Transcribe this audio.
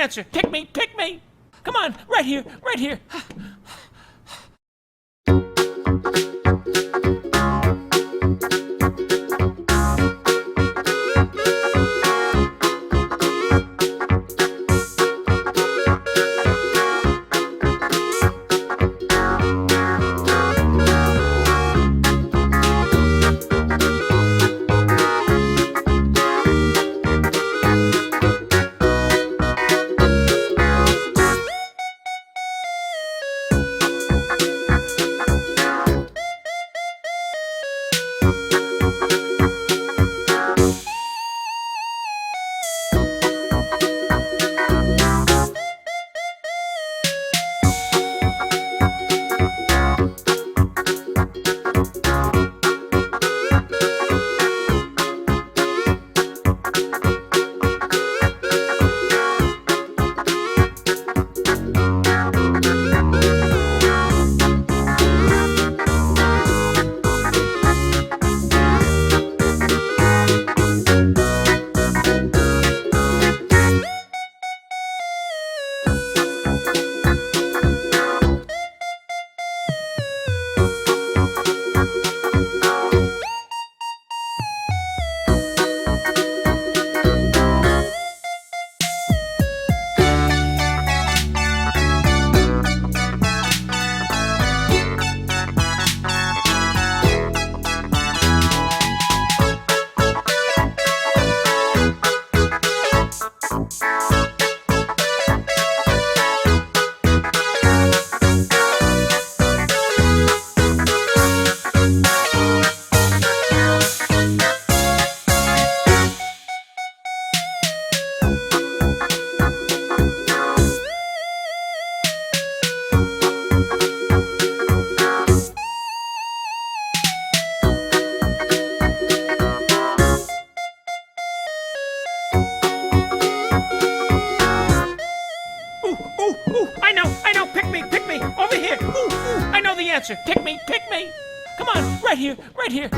answer. Pick me, pick me. Come on, right here, right here. Ooh, I know, pick me, over here. Ooh, I know the answer. Pick me. Come on, right here, right here.